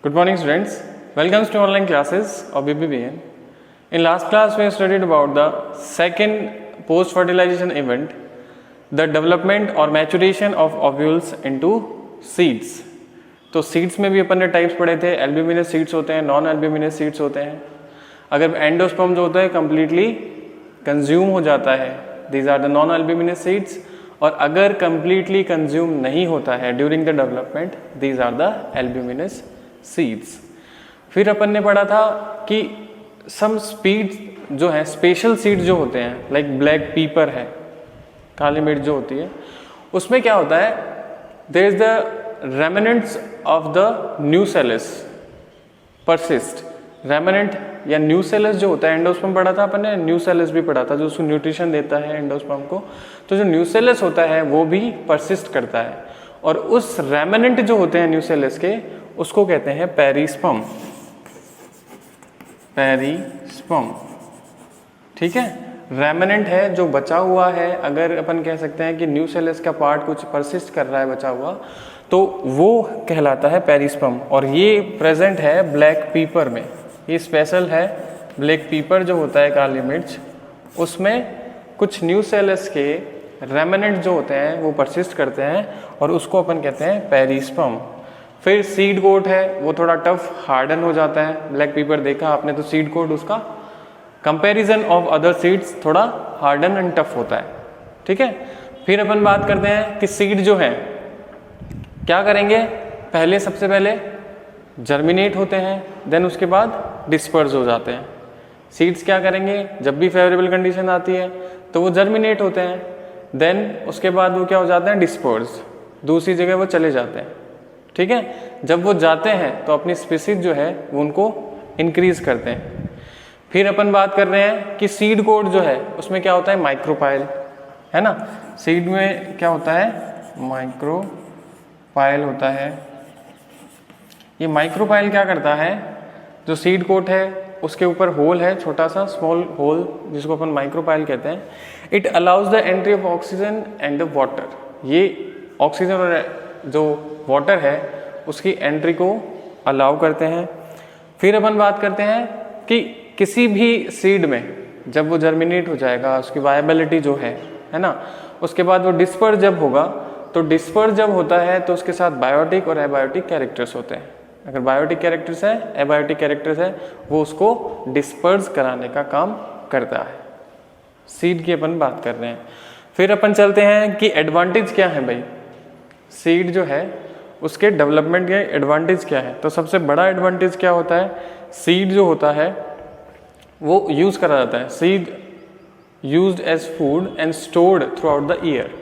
Good morning students, welcome to online classes of BBBN. In last class we studied about the second post fertilization event, the development or maturation of ovules into seeds. तो seeds में भी अपन ने types पढ़े थे, albuminous seeds होते हैं, non albuminous seeds होते हैं. अगर एंडोस्पर्म जो होता है कम्प्लीटली कंज्यूम हो जाता है, these are the non albuminous seeds. और अगर कम्प्लीटली कंज्यूम नहीं होता है during the development, these are the albuminous seeds. फिर अपन ने पढ़ा था कि सम स्पीड जो है, स्पेशल सीड जो होते हैं, लाइक ब्लैक पीपर है, काली मिर्च जो होती है, उसमें क्या होता है, there is the remnants of the nucellus persist. Remnant या न्यूसेलस जो होता है, एंडोस्पर्म पढ़ा था अपन ने, न्यूसेलस भी पढ़ा था जो उसको न्यूट्रिशन देता है एंडोस्पर्म को. तो जो न्यूसेलस होता है वो भी परसिस्ट करता है, और उस रेमिनेंट जो होते हैं न्यूसेलस के, उसको कहते हैं पेरिस्पर्म. पेरिस्पर्म, ठीक है. रेमिनेंट है जो बचा हुआ है, अगर अपन कह सकते हैं कि न्यूसेलस का पार्ट कुछ परसिस्ट कर रहा है बचा हुआ, तो वो कहलाता है पेरिस्पर्म. और ये प्रेजेंट है ब्लैक पीपर में. ये स्पेशल है ब्लैक पीपर जो होता है, काली मिर्च, उसमें कुछ न्यूसेलस के रेमिनेंट जो होते हैं वो परसिस्ट करते हैं, और उसको अपन कहते हैं पेरिस्पर्म. फिर सीड कोट है, वो थोड़ा टफ हार्डन हो जाता है. ब्लैक पेपर देखा आपने, तो सीड कोट उसका कंपैरिजन ऑफ अदर सीड्स थोड़ा हार्डन एंड टफ होता है, ठीक है. फिर अपन बात करते हैं कि सीड जो है क्या करेंगे, पहले सबसे पहले जर्मिनेट होते हैं, देन उसके बाद डिस्पर्स हो जाते हैं. सीड्स क्या करेंगे, जब भी फेवरेबल कंडीशन आती है तो वो जर्मिनेट होते हैं, देन उसके बाद वो क्या हो जाते हैं, डिस्पर्स, दूसरी जगह वो चले जाते हैं, ठीक है. जब वो जाते हैं तो अपनी स्पीसीज जो है वो उनको इंक्रीज करते हैं. फिर अपन बात कर रहे हैं कि सीड कोड जो है उसमें क्या होता है, माइक्रोपाइल, है ना. सीड में क्या होता है, माइक्रोपाइल होता है. ये माइक्रोपाइल क्या करता है, जो सीड कोट है उसके ऊपर होल है, छोटा सा स्मॉल होल, जिसको अपन माइक्रोपाइल कहते हैं. It allows the entry of oxygen and the water. ये ऑक्सीजन और जो वाटर है उसकी एंट्री को अलाउ करते हैं. फिर अपन बात करते हैं कि किसी भी सीड में जब वो जर्मिनेट हो जाएगा, उसकी वायबिलिटी जो है ना, उसके बाद वो डिस्पर्स जब होगा, तो डिस्पर्स जब होता है तो उसके साथ बायोटिक और एबायोटिक कैरेक्टर्स होते हैं. अगर बायोटिक कैरेक्टर्स है, एबायोटिक कैरेक्टर्स है, वो उसको डिस्पर्स कराने का काम करता है. सीड की अपन बात कर रहे हैं. फिर अपन चलते हैं कि एडवांटेज क्या है भाई, सीड जो है उसके डेवलपमेंट के एडवांटेज क्या है. तो सबसे बड़ा एडवांटेज क्या होता है, सीड जो होता है वो यूज़ करा जाता है. Seed used as food and stored throughout the year.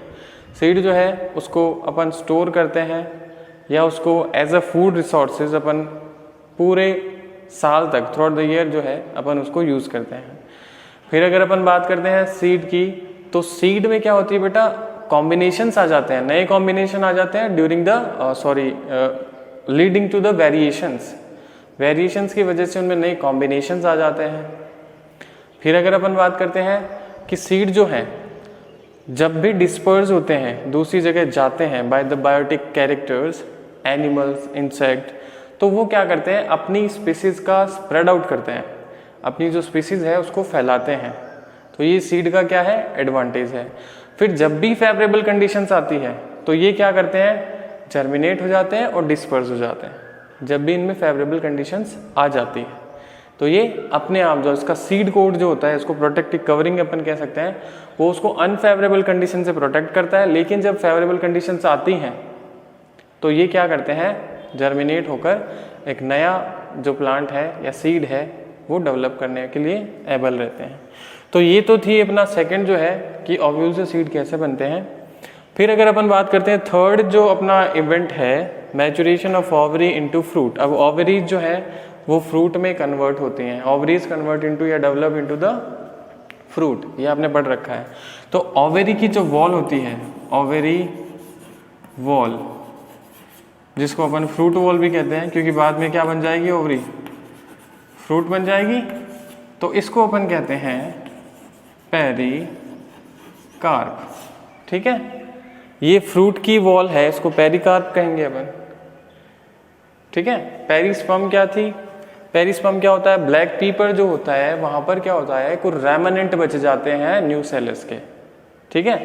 Seed जो है उसको अपन स्टोर करते हैं, या उसको एज अ फूड रिसोर्सेज अपन पूरे साल तक थ्रू आउट द ईयर जो है अपन उसको यूज़ करते हैं. फिर अगर अपन बात करते हैं सीड की, तो सीड में क्या होती है बेटा, कॉम्बिनेशंस आ जाते हैं, नए कॉम्बिनेशन आ जाते हैं during the leading to the variations की वजह से उनमें नए कॉम्बिनेशंस आ जाते हैं. फिर अगर अपन बात करते हैं कि सीड जो है जब भी डिस्पर्स होते हैं, दूसरी जगह जाते हैं by the biotic characters, animals, insect, तो वो क्या करते हैं, अपनी स्पीसीज का स्प्रेड आउट करते हैं, अपनी जो स्पीसीज है उसको फैलाते हैं. तो ये सीड का क्या है, एडवांटेज है. फिर जब भी फेवरेबल कंडीशंस आती है तो ये क्या करते हैं, जर्मिनेट हो जाते हैं और डिस्पर्स हो जाते हैं, जब भी इनमें फेवरेबल कंडीशंस आ जाती है. तो ये अपने आप जो इसका सीड कोड जो होता है, इसको प्रोटेक्टिव कवरिंग अपन कह सकते हैं, वो उसको अनफेवरेबल कंडीशन से प्रोटेक्ट करता है. लेकिन जब फेवरेबल कंडीशंस आती हैं तो ये क्या करते हैं, जर्मिनेट होकर एक नया जो प्लांट है या सीड है वो डेवलप करने के लिए एबल रहते हैं. तो ये तो थी अपना सेकंड जो है कि ओव्यूल से सीड कैसे बनते हैं. फिर अगर अपन बात करते हैं थर्ड जो अपना इवेंट है, maturation of ovary into fruit. अब ओवरीज जो है वो फ्रूट में कन्वर्ट होती हैं, ओवरीज कन्वर्ट इनटू या डेवलप इनटू द फ्रूट, ये आपने पढ़ रखा है. तो ओवरी की जो वॉल होती है, ओवरी वॉल, जिसको अपन फ्रूट वॉल भी कहते हैं, क्योंकि बाद में क्या बन जाएगी, ओवरी फ्रूट बन जाएगी, तो इसको अपन कहते हैं पेरिकार्प. ठीक है, ये फ्रूट की वॉल है, इसको पेरिकार्प कहेंगे अपन. ठीक है। पेरिस्पर्म क्या थी, पेरिस्पर्म क्या होता है, ब्लैक पीपर जो होता है वहां पर क्या होता है, कुछ रेमनेंट बच जाते हैं न्यूसेलस के, ठीक है।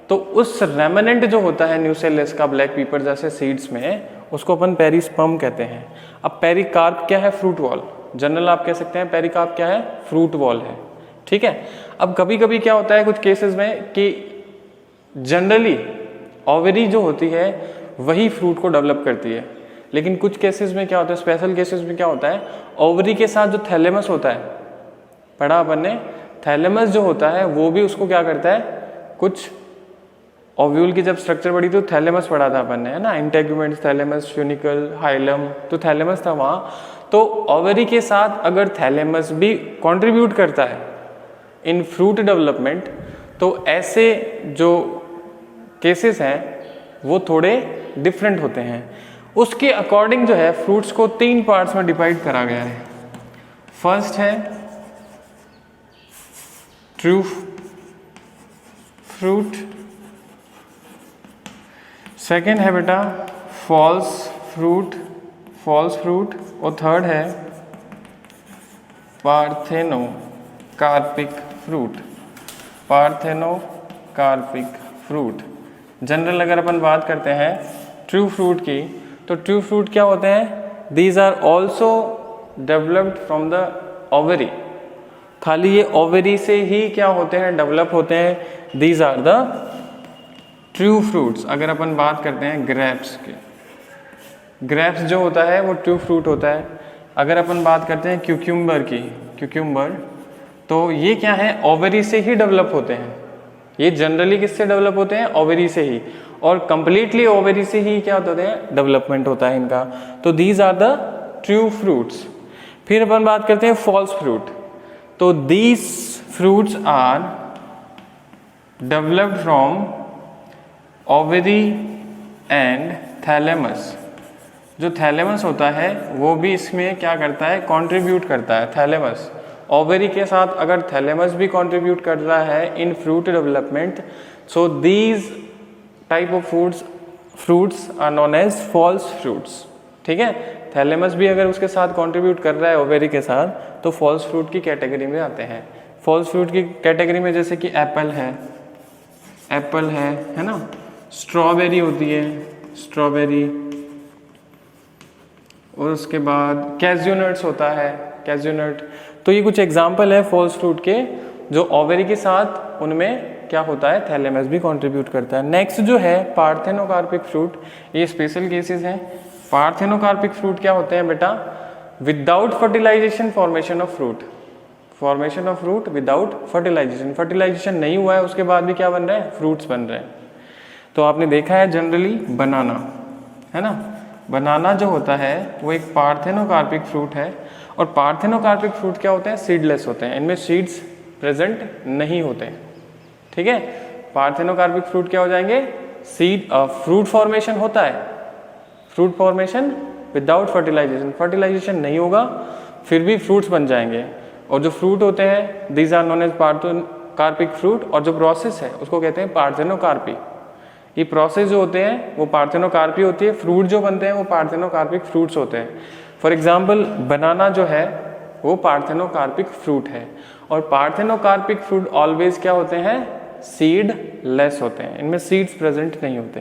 तो उस रेमनेंट जो होता है न्यूसेलस का ब्लैक पीपर जैसे सीड्स में, उसको अपन पेरिस्पर्म कहते हैं। अब पेरिकार्प क्या है, फ्रूट वॉल। जनरल आप कह सकते हैं पेरिकार्प क्या है, फ्रूट वॉल है, ठीक है। अब कभी कभी क्या होता है कुछ केसेस में कि जनरली ओवरी जो होती है वही फ्रूट को डेवलप करती है, लेकिन कुछ केसेस में क्या होता है, स्पेशल केसेस में क्या होता है, ओवरी के साथ जो थैलेमस होता है, पढ़ा अपन ने, थैलेमस जो होता है वो भी उसको क्या करता है, कुछ ओव्यूल की जब स्ट्रक्चर पढ़ी तो थैलेमस पढ़ा था अपन ने, है ना, इंटेगुमेंट, थैलेमस, फ्यूनिकल, हाइलम, तो थैलेमस था वहाँ। तो ओवरी के साथ अगर थैलेमस भी कंट्रीब्यूट करता है इन फ्रूट डेवलपमेंट, तो ऐसे जो केसेस हैं वो थोड़े डिफरेंट होते हैं। उसके अकॉर्डिंग जो है फ्रूट्स को 3 पार्ट्स में डिवाइड करा गया है। फर्स्ट है ट्रू फ्रूट, सेकेंड है बेटा फॉल्स फ्रूट, फॉल्स फ्रूट, और थर्ड है parthenocarpic fruit, parthenocarpic fruit. General अगर अपन बात करते हैं ट्रू फ्रूट की, तो ट्रू फ्रूट क्या होते हैं, these are also developed from the ovary, खाली ये ओवरी से ही क्या होते हैं, डेवलप होते हैं। These are the true fruits. अगर अपन बात करते हैं ग्रेप्स के, ग्रेप्स जो होता है वो ट्रू फ्रूट होता है। अगर अपन बात करते हैं क्यूक्यूम्बर की, क्यूक्यूम्बर, तो ये क्या है, ओवरी से ही डेवलप होते हैं। ये जनरली किससे डेवलप होते हैं, ओवरी से ही, और कंप्लीटली ओवरी से ही क्या होते हैं, डेवलपमेंट होता है इनका। तो these are the true fruits. फिर अपन बात करते हैं फॉल्स फ्रूट, तो these fruits are developed from ovary and thalamus. जो थैलेमस होता है वो भी इसमें क्या करता है, कंट्रीब्यूट करता है। थैलेमस, ओवरी के साथ अगर थैलेमस भी कंट्रीब्यूट कर रहा है in fruit development, so these type of fruits are known as false fruits, ठीक है। थैलेमस भी अगर उसके साथ कंट्रीब्यूट कर रहा है ओवरी के साथ, तो फॉल्स फ्रूट की कैटेगरी में आते हैं। फॉल्स फ्रूट की कैटेगरी में जैसे कि एप्पल है, एप्पल है ना, स्ट्रॉबेरी होती है, स्ट्रॉबेरी, और उसके बाद कैज्यू नट्स होता है, कैज्यू नट। तो ये कुछ एग्जाम्पल है फॉल्स फ्रूट के, जो ओवरी के साथ उनमें क्या होता है, थैलेमस भी कंट्रीब्यूट करता है। नेक्स्ट जो है पार्थेनोकार्पिक फ्रूट, ये स्पेशल केसेस हैं। पार्थेनोकार्पिक फ्रूट क्या होते हैं बेटा, without fertilisation formation of fruit, formation of fruit without fertilisation, fertilisation नहीं हुआ है उसके बाद भी क्या बन रहे हैं, फ्रूट्स बन रहे हैं। तो आपने देखा है जनरली बनाना, है ना, बनाना जो होता है वो एक पार्थेनोकार्पिक फ्रूट है। और पार्थेनोकार्पिक फ्रूट क्या होते हैं, सीडलेस होते हैं, इनमें सीड्स प्रेजेंट नहीं होते, ठीक है। पार्थेनोकार्पिक फ्रूट क्या हो जाएंगे, सीड, फ्रूट फॉर्मेशन होता है, fruit formation without fertilisation, fertilisation नहीं होगा फिर भी फ्रूट्स बन जाएंगे। और जो फ्रूट होते हैं these are known as parthenocarpic fruit, और जो प्रोसेस है उसको कहते हैं पार्थेनोकार्पी। ये प्रोसेस जो होते हैं वो पार्थेनोकार्पी होती है, फ्रूट जो बनते हैं वो पार्थेनोकार्पिक फ्रूट्स होते हैं। फॉर एग्जाम्पल बनाना जो है वो पार्थेनोकार्पिक फ्रूट है, और पार्थेनोकार्पिक फ्रूट ऑलवेज क्या होते हैं, सीड लेस होते हैं, इनमें सीड्स प्रेजेंट नहीं होते,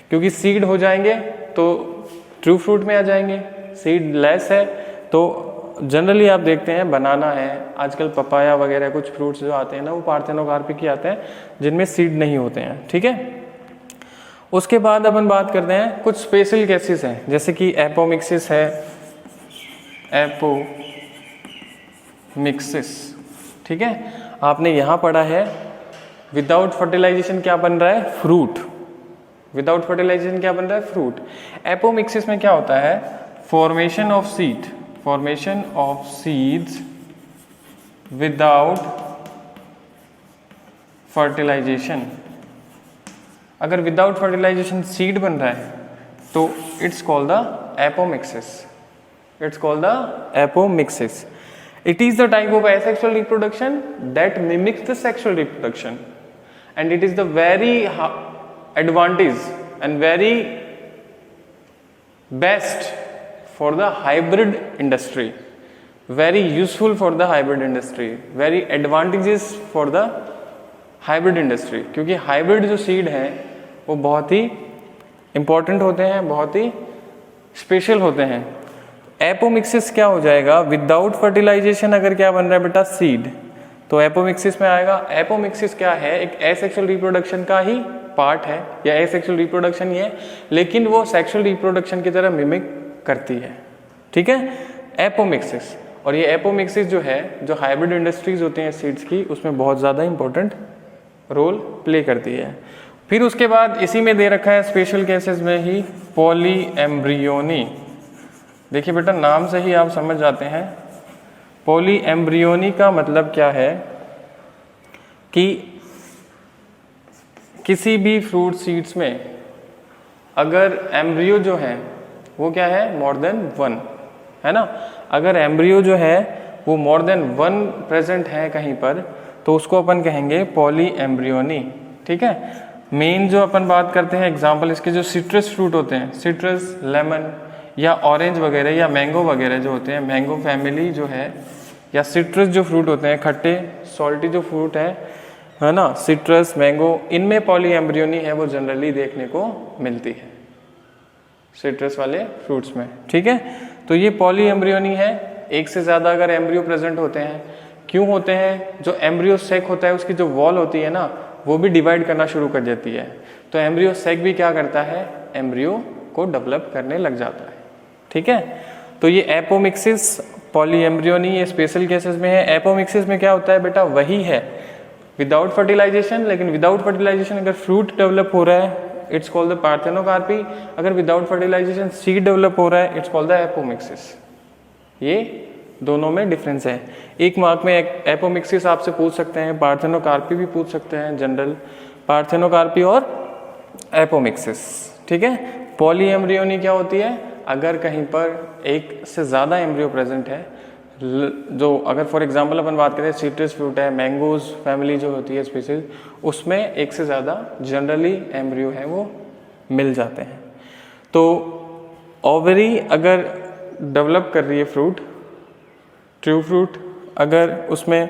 क्योंकि सीड हो जाएंगे तो ट्रू फ्रूट में आ जाएंगे, सीड लेस है। तो जनरली आप देखते हैं बनाना है, आजकल पपाया वगैरह कुछ फ्रूट्स जो आते हैं ना वो पार्थेनोकार्पिक ही आते हैं जिनमें सीड नहीं होते हैं, ठीक है। उसके बाद अपन बात करते हैं कुछ स्पेशल केसेस हैं, जैसे कि एपोमिक्सिस है, एपोमिक्सिस, ठीक है। आपने यहाँ पढ़ा है विदाउट फर्टिलाइजेशन क्या बन रहा है, फ्रूट, विदाउट फर्टिलाइजेशन क्या बन रहा है, फ्रूट। एपोमिक्सिस में क्या होता है, formation of seed, formation of seeds without fertilisation. अगर विदाउट फर्टिलाइजेशन सीड बन रहा है तो it's called the apomixis, it's called the apomixis. It is the type of asexual reproduction that mimics the sexual reproduction, and it is the very advantage and very best for the hybrid industry, very useful for the hybrid industry, very advantageous for the hybrid industry, क्योंकि hybrid जो seed हैं वो बहुत ही important होते हैं, बहुत ही special होते हैं। एपोमिक्सिस क्या हो जाएगा, विदाउट फर्टिलाइजेशन अगर क्या बन रहा है बेटा, सीड, तो एपोमिक्सिस में आएगा। एपोमिक्सिस क्या है, एक एसेक्सुअल रिप्रोडक्शन का ही पार्ट है, या एसेक्सुअल रिप्रोडक्शन ही है, लेकिन वो सेक्सुअल रिप्रोडक्शन की तरह मिमिक करती है, ठीक है, एपोमिक्सिस। और ये एपोमिक्सिस जो है, जो हाइब्रिड इंडस्ट्रीज होती हैं सीड्स की, उसमें बहुत ज़्यादा इंपॉर्टेंट रोल प्ले करती है। फिर उसके बाद इसी में दे रखा है स्पेशल केसेस में ही पॉली एम्ब्रियोनी। देखिए बेटा, नाम से ही आप समझ जाते हैं पॉली एम्ब्रियोनी का मतलब क्या है कि किसी भी फ्रूट सीड्स में अगर एम्ब्रियो जो है वो क्या है, मोर देन वन, है ना। अगर एम्ब्रियो जो है वो मोर देन वन प्रेजेंट है कहीं पर, तो उसको अपन कहेंगे पॉली एम्ब्रियोनी, ठीक है। मेन जो अपन बात करते हैं एग्जाम्पल इसके, जो सिट्रस फ्रूट होते हैं, सिट्रस, लेमन या ऑरेंज वगैरह या मैंगो वगैरह जो होते हैं, मैंगो फैमिली जो है, या सिट्रस जो फ्रूट होते हैं, खट्टे सॉल्टी जो फ्रूट है ना, सिट्रस, मैंगो, इनमें पॉली एम्ब्रियोनी है वो जनरली देखने को मिलती है, सिट्रस वाले फ्रूट्स में, ठीक है। तो ये पॉली एम्ब्रियोनी है, एक से ज़्यादा अगर एम्ब्रियो प्रेजेंट होते हैं। क्यों होते हैं, जो एम्ब्रियो सेक होता है उसकी जो वॉल होती है ना, वो भी डिवाइड करना शुरू कर देती है, तो एम्ब्रियो सेक भी क्या करता है, एम्ब्रियो को डेवलप करने लग जाता है, ठीक है। तो ये एपोमिक्सिस, पॉली एम्ब्रियोनी, ये स्पेशल केसेस में है। एपोमिक्सिस में क्या होता है बेटा, वही है विदाउट फर्टिलाइजेशन, लेकिन विदाउट फर्टिलाइजेशन अगर फ्रूट डेवलप हो रहा है, इट्स कॉल्ड द पार्थेनोकार्पी। अगर विदाउट फर्टिलाइजेशन सीड डेवलप हो रहा है, इट्स कॉल्ड द एपोमिक्सिस। ये दोनों में डिफरेंस है। एक मार्क में एपोमिक्सिस आपसे पूछ सकते हैं, पार्थेनोकार्पी भी पूछ सकते हैं, जनरल पार्थेनोकार्पी और एपोमिक्सिस, ठीक है। पॉली एम्ब्रियोनी क्या होती है, अगर कहीं पर एक से ज़्यादा एम्ब्रियो प्रेजेंट है, जो अगर फॉर एग्जांपल अपन बात करें सिट्रस फ्रूट है, मैंगोज फैमिली जो होती है स्पीसीज, उसमें एक से ज़्यादा जनरली एम्ब्रियो है वो मिल जाते हैं। तो ओवरी अगर डेवलप कर रही है फ्रूट, ट्रू फ्रूट, अगर उसमें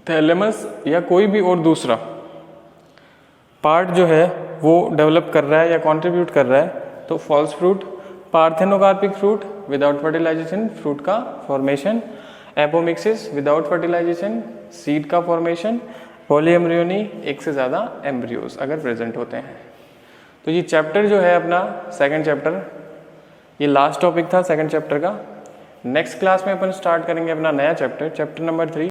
थैलेमस या कोई भी और दूसरा पार्ट जो है वो डेवलप कर रहा है या कंट्रीब्यूट कर रहा है, तो false fruit. Parthenocarpic fruit, without fertilization fruit का फॉर्मेशन। एपोमिक्सिस, विदाउट फर्टिलाइजेशन सीड का फॉर्मेशन। पॉली एम्ब्रियोनी, एक से ज़्यादा एम्ब्रियोज अगर प्रेजेंट होते हैं। तो ये चैप्टर जो है अपना सेकंड चैप्टर, ये लास्ट टॉपिक था सेकंड चैप्टर का। नेक्स्ट क्लास में अपन स्टार्ट करेंगे अपना नया चैप्टर, चैप्टर नंबर 3।